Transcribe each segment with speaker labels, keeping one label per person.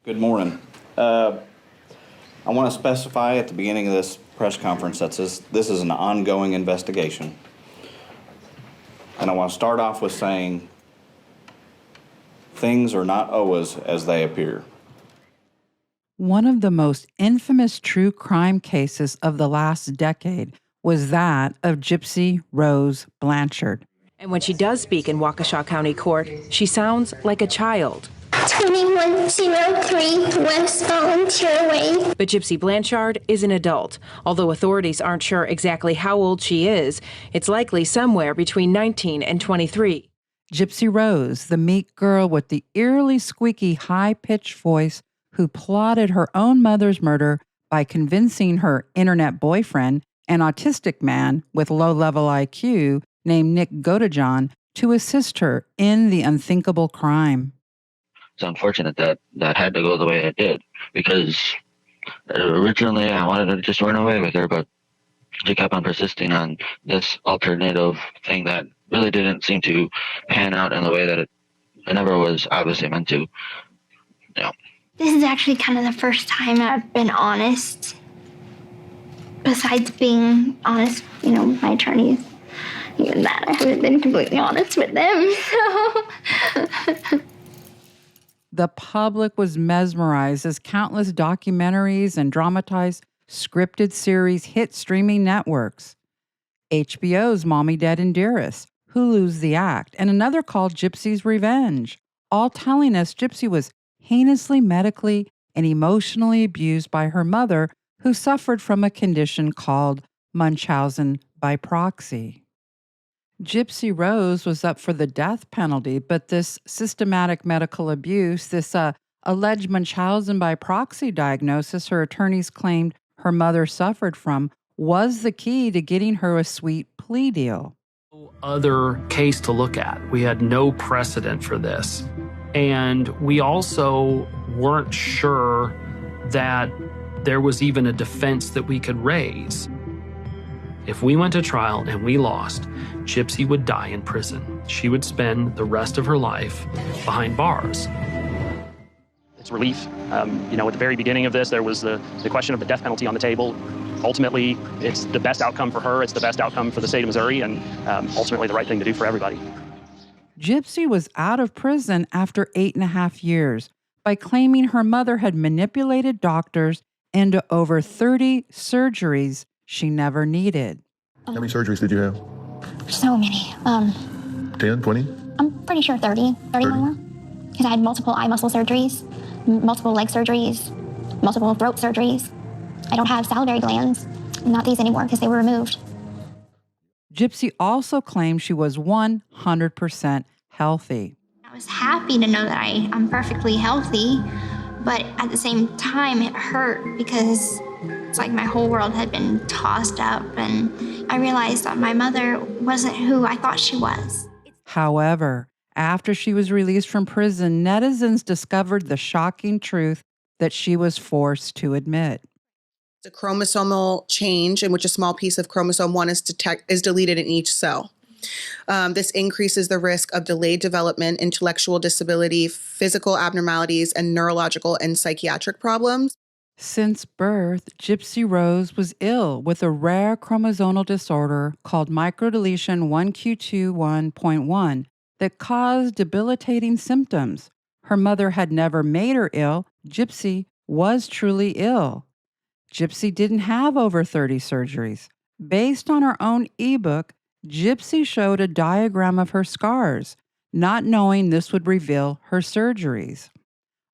Speaker 1: Good morning. I want to specify at the beginning of this press conference that this is an ongoing investigation. And I want to start off with saying things are not always as they appear.
Speaker 2: One of the most infamous true crime cases of the last decade was that of Gypsy Rose Blanchard.
Speaker 3: And when she does speak in Waukesha County Court, she sounds like a child.
Speaker 4: 2103 West Volunteer Way.
Speaker 3: But Gypsy Blanchard is an adult. Although authorities aren't sure exactly how old she is, it's likely somewhere between 19 and 23.
Speaker 2: Gypsy Rose, the meek girl with the eerily squeaky high-pitched voice who plotted her own mother's murder by convincing her internet boyfriend, an autistic man with low-level IQ named Nick Godejohn, to assist her in the unthinkable crime.
Speaker 5: It's unfortunate that had to go the way it did, because originally I wanted to just run away with her, but she kept on persisting on this alternative thing that really didn't seem to pan out in the way that it never was obviously meant to. Yeah.
Speaker 4: This is actually kind of the first time I've been honest. Besides being honest, my attorneys, even that, I haven't been completely honest with them. So.
Speaker 2: The public was mesmerized as countless documentaries and dramatized scripted series hit streaming networks. HBO's Mommy, Dead and Dearest, Hulu's The Act, and another called Gypsy's Revenge, all telling us Gypsy was heinously medically and emotionally abused by her mother, who suffered from a condition called Munchausen by proxy. Gypsy Rose was up for the death penalty, but this systematic medical abuse, this alleged Munchausen by proxy diagnosis her attorneys claimed her mother suffered from, was the key to getting her a sweet plea deal.
Speaker 6: No other case to look at. We had no precedent for this. And we also weren't sure that there was even a defense that we could raise. If we went to trial and we lost, Gypsy would die in prison. She would spend the rest of her life behind bars.
Speaker 7: It's relief. At the very beginning of this, there was the question of the death penalty on the table. Ultimately, it's the best outcome for her. It's the best outcome for the state of Missouri, and ultimately the right thing to do for everybody.
Speaker 2: Gypsy was out of prison after 8.5 years by claiming her mother had manipulated doctors into over 30 surgeries she never needed.
Speaker 8: How many surgeries did you have?
Speaker 4: So many.
Speaker 8: 10, 20?
Speaker 4: I'm pretty sure 30 more. Because I had multiple eye muscle surgeries, multiple leg surgeries, multiple throat surgeries. I don't have salivary glands, not these anymore because they were removed.
Speaker 2: Gypsy also claimed she was 100% healthy.
Speaker 4: I was happy to know that I'm perfectly healthy, but at the same time it hurt because it's like my whole world had been tossed up, and I realized that my mother wasn't who I thought she was.
Speaker 2: However, after she was released from prison, netizens discovered the shocking truth that she was forced to admit.
Speaker 9: It's a chromosomal change in which a small piece of chromosome 1 is deleted in each cell. This increases the risk of delayed development, intellectual disability, physical abnormalities, and neurological and psychiatric problems.
Speaker 2: Since birth, Gypsy Rose was ill with a rare chromosomal disorder called microdeletion 1q21.1 that caused debilitating symptoms. Her mother had never made her ill. Gypsy was truly ill. Gypsy didn't have over 30 surgeries. Based on her own ebook, Gypsy showed a diagram of her scars, not knowing this would reveal her surgeries.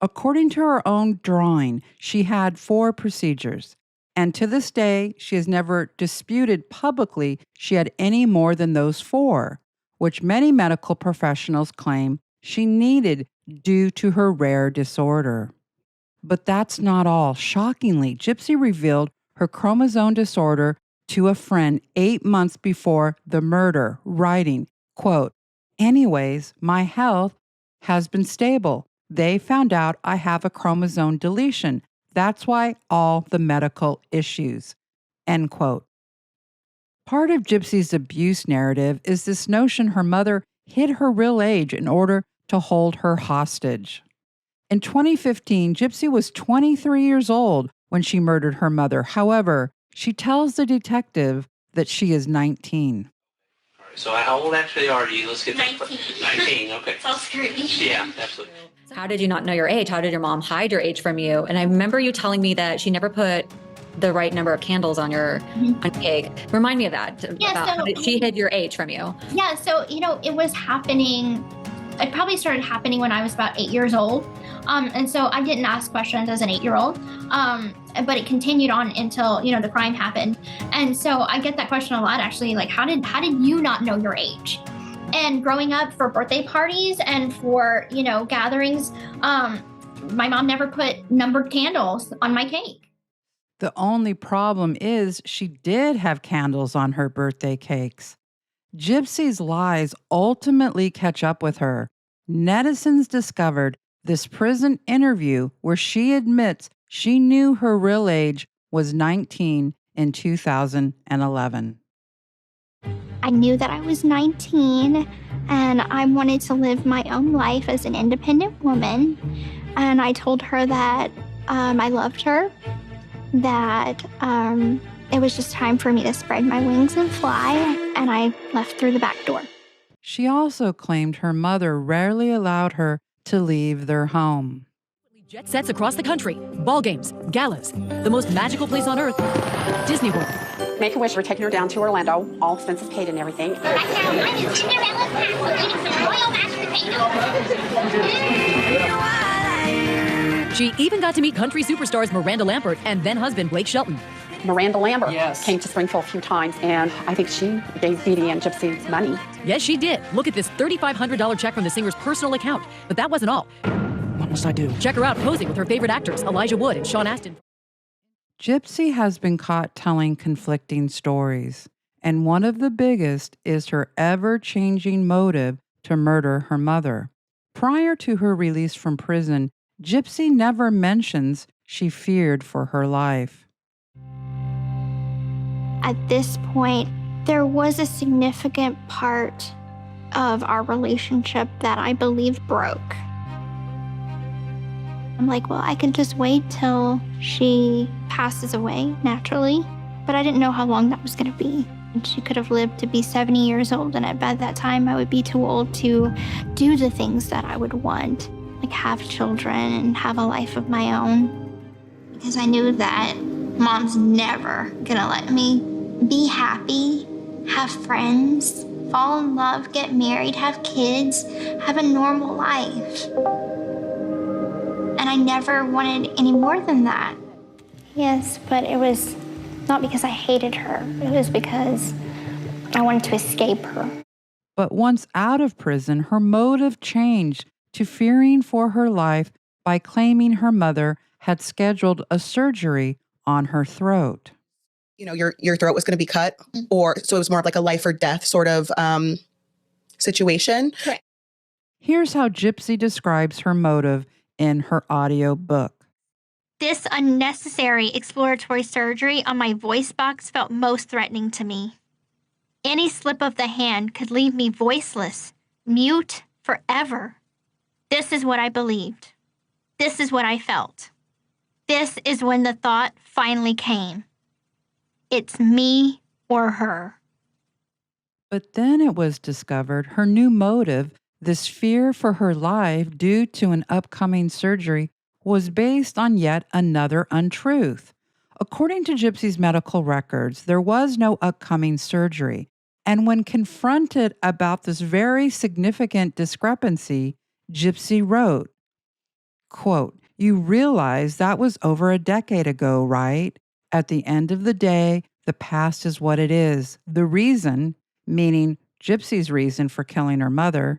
Speaker 2: According to her own drawing, she had 4 procedures, and to this day, she has never disputed publicly she had any more than those 4, which many medical professionals claim she needed due to her rare disorder. But that's not all. Shockingly, Gypsy revealed her chromosome disorder to a friend 8 months before the murder, writing, quote, "Anyways, my health has been stable. They found out I have a chromosome deletion. That's why all the medical issues." End quote. Part of Gypsy's abuse narrative is this notion her mother hid her real age in order to hold her hostage. In 2015, Gypsy was 23 years old when she murdered her mother. However, she tells the detective that she is 19.
Speaker 10: So how old actually are you? Let's get
Speaker 4: 19.
Speaker 10: 19, okay.
Speaker 4: So scary.
Speaker 10: Yeah, absolutely.
Speaker 11: How did you not know your age? How did your mom hide your age from you? And I remember you telling me that she never put the right number of candles on your on cake. Remind me of that.
Speaker 4: Yeah,
Speaker 11: about
Speaker 4: so-
Speaker 11: how she hid your age from you.
Speaker 4: Yeah, so, it was happening. It probably started happening when I was about 8 years old. And so I didn't ask questions as an 8-year-old. But it continued on until, the crime happened. And so I get that question a lot, actually, like, how did you not know your age? And growing up, for birthday parties and for, gatherings, my mom never put numbered candles on my cake.
Speaker 2: The only problem is she did have candles on her birthday cakes. Gypsy's lies ultimately catch up with her. Netizens discovered this prison interview where she admits she knew her real age was 19 in 2011.
Speaker 4: I knew that I was 19 and I wanted to live my own life as an independent woman. And I told her that I loved her, that it was just time for me to spread my wings and fly, and I left through the back door.
Speaker 2: She also claimed her mother rarely allowed her to leave their home.
Speaker 12: Jet sets across the country, ball games, galas, the most magical place on earth, Disney World.
Speaker 13: Make-A-Wish, we're taking her down to Orlando, all expenses paid and everything.
Speaker 4: I'm in Cinderella's castle eating some royal mashed potatoes.
Speaker 12: She even got to meet country superstars Miranda Lambert and then husband Blake Shelton.
Speaker 13: Miranda Lambert came to Springfield a few times, and I think she gave Dee Dee and Gypsy money.
Speaker 12: Yes, she did. Look at this $3,500 check from the singer's personal account. But that wasn't all.
Speaker 2: What must I do?
Speaker 12: Check her out posing with her favorite actors, Elijah Wood and Sean Astin.
Speaker 2: Gypsy has been caught telling conflicting stories, and one of the biggest is her ever-changing motive to murder her mother. Prior to her release from prison, Gypsy never mentions she feared for her life.
Speaker 4: At this point, there was a significant part of our relationship that I believe broke. I'm like, well, I can just wait till she passes away naturally, but I didn't know how long that was going to be. And she could have lived to be 70 years old, and by that time, I would be too old to do the things that I would want, like have children and have a life of my own. Because I knew that Mom's never gonna let me be happy, have friends, fall in love, get married, have kids, have a normal life. And I never wanted any more than that. Yes, but it was not because I hated her. It was because I wanted to escape her.
Speaker 2: But once out of prison, her motive changed to fearing for her life by claiming her mother had scheduled a surgery on her throat.
Speaker 9: Your throat was going to be cut, or so it was more of like a life or death sort of situation.
Speaker 4: Correct.
Speaker 2: Here's how Gypsy describes her motive in her audio book.
Speaker 4: This unnecessary exploratory surgery on my voice box felt most threatening to me. Any slip of the hand could leave me voiceless, mute forever. This is what I believed. This is what I felt. This is when the thought finally came. It's me or her.
Speaker 2: But then it was discovered her new motive, this fear for her life due to an upcoming surgery, was based on yet another untruth. According to Gypsy's medical records, there was no upcoming surgery. And when confronted about this very significant discrepancy, Gypsy wrote, quote, "You realize that was over a decade ago, right? At the end of the day, the past is what it is. The reason, meaning Gypsy's reason for killing her mother,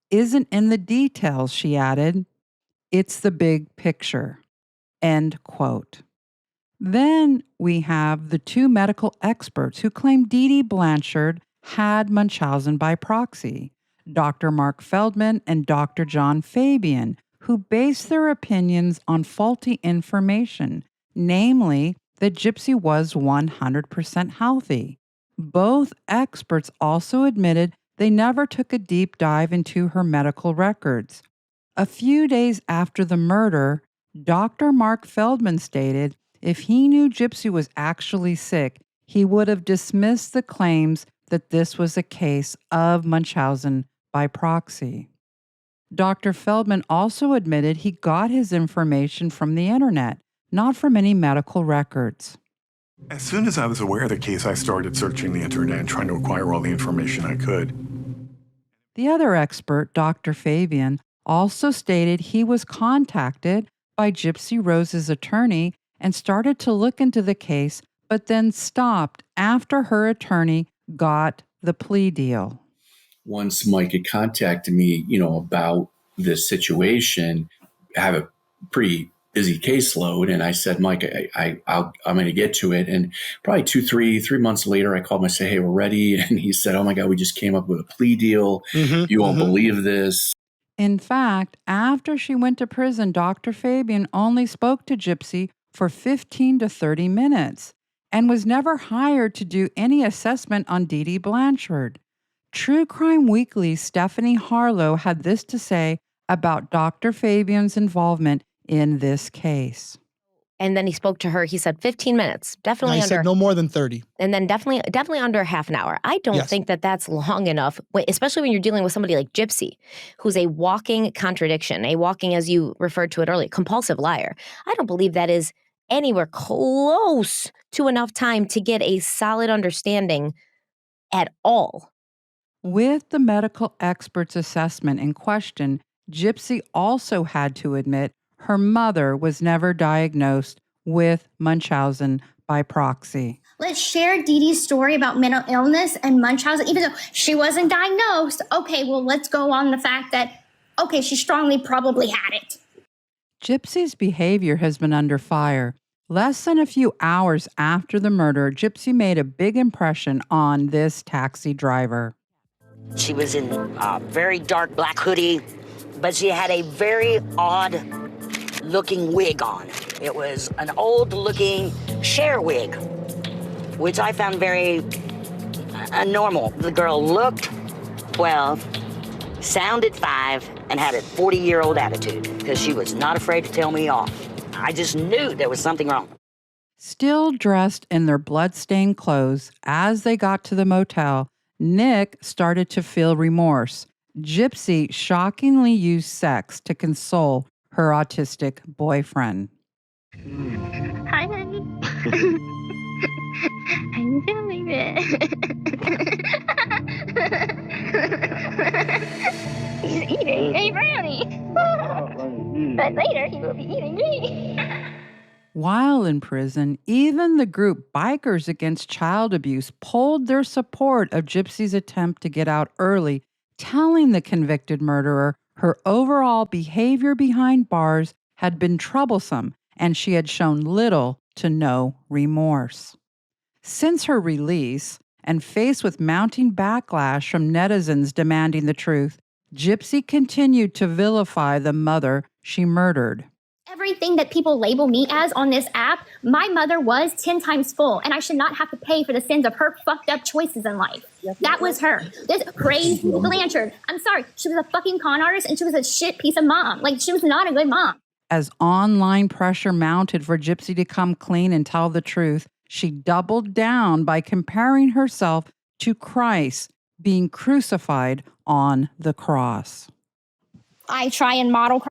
Speaker 2: isn't in the details," she added. "It's the big picture." End quote. Then we have the two medical experts who claim Dee Dee Blanchard had Munchausen by proxy, Dr. Mark Feldman and Dr. John Fabian, who based their opinions on faulty information, namely that Gypsy was 100% healthy. Both experts also admitted they never took a deep dive into her medical records. A few days after the murder, Dr. Mark Feldman stated if he knew Gypsy was actually sick, he would have dismissed the claims that this was a case of Munchausen by proxy. Dr. Feldman also admitted he got his information from the internet, not from any medical records.
Speaker 14: As soon as I was aware of the case, I started searching the internet and trying to acquire all the information I could.
Speaker 2: The other expert, Dr. Fabian, also stated he was contacted by Gypsy Rose's attorney and started to look into the case, but then stopped after her attorney got the plea deal.
Speaker 15: Once Mike had contacted me, about this situation, I have a pretty busy caseload, and I said, Mike, I'm going to get to it. And probably 3 months later, I called him and said, hey, we're ready. And he said, oh my God, we just came up with a plea deal. You won't believe this.
Speaker 2: In fact, after she went to prison, Dr. Fabian only spoke to Gypsy for 15 to 30 minutes and was never hired to do any assessment on Dee Dee Blanchard. True Crime Weekly's Stephanie Harlow had this to say about Dr. Fabian's involvement in this case.
Speaker 16: And then he spoke to her. He said 15 minutes, definitely
Speaker 17: I
Speaker 16: under.
Speaker 17: said no more than 30.
Speaker 16: And then definitely under half an hour. I don't think that that's long enough, especially when you're dealing with somebody like Gypsy, who's a walking contradiction, a walking, as you referred to it earlier, compulsive liar. I don't believe that is anywhere close to enough time to get a solid understanding at all.
Speaker 2: With the medical expert's assessment in question, Gypsy also had to admit her mother was never diagnosed with Munchausen by proxy.
Speaker 4: Let's share Dee Dee's story about mental illness and Munchausen, even though she wasn't diagnosed. Okay, well, let's go on the fact that, okay, she strongly probably had it.
Speaker 2: Gypsy's behavior has been under fire. Less than a few hours after the murder, Gypsy made a big impression on this taxi driver.
Speaker 18: She was in a very dark black hoodie, but she had a very odd-looking wig on. It was an old-looking Cher wig, which I found very normal. The girl looked 12, sounded 5, and had a 40-year-old attitude because she was not afraid to tell me off. I just knew there was something wrong.
Speaker 2: Still dressed in their blood-stained clothes, as they got to the motel, Nick started to feel remorse. Gypsy shockingly used sex to console her autistic boyfriend.
Speaker 4: Hi, honey. I'm feeling it. He's eating a brownie. But later he will be eating me.
Speaker 2: While in prison, even the group Bikers Against Child Abuse pulled their support of Gypsy's attempt to get out early, telling the convicted murderer her overall behavior behind bars had been troublesome and she had shown little to no remorse. Since her release, and faced with mounting backlash from netizens demanding the truth, Gypsy continued to vilify the mother she murdered.
Speaker 4: Everything that people label me as on this app, my mother was 10 times full, and I should not have to pay for the sins of her fucked up choices in life. That was her. This crazy Blanchard. I'm sorry. She was a fucking con artist, and she was a shit piece of mom. Like, she was not a good mom.
Speaker 2: As online pressure mounted for Gypsy to come clean and tell the truth, she doubled down by comparing herself to Christ being crucified on the cross.
Speaker 4: I try and model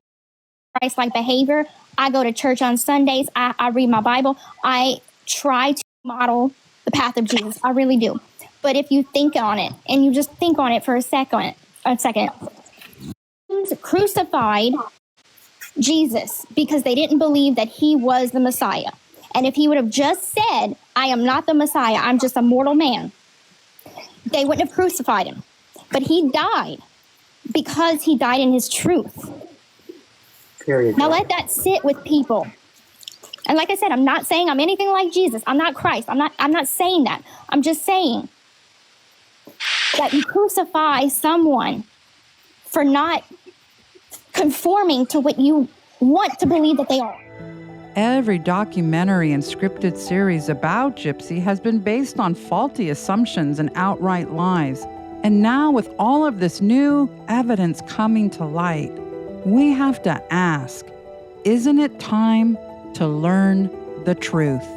Speaker 4: Christ-like behavior. I go to church on Sundays. I read my Bible. I try to model the path of Jesus. I really do. But if you think on it, and you just think on it for a second, crucified Jesus because they didn't believe that he was the Messiah. And if he would have just said, I am not the Messiah, I'm just a mortal man, they wouldn't have crucified him. But he died because he died in his truth. Period. Now let that sit with people. And like I said, I'm not saying I'm anything like Jesus. I'm not Christ. I'm not saying that. I'm just saying that you crucify someone for not conforming to what you want to believe that they are.
Speaker 2: Every documentary and scripted series about Gypsy has been based on faulty assumptions and outright lies. And now with all of this new evidence coming to light, we have to ask, isn't it time to learn the truth?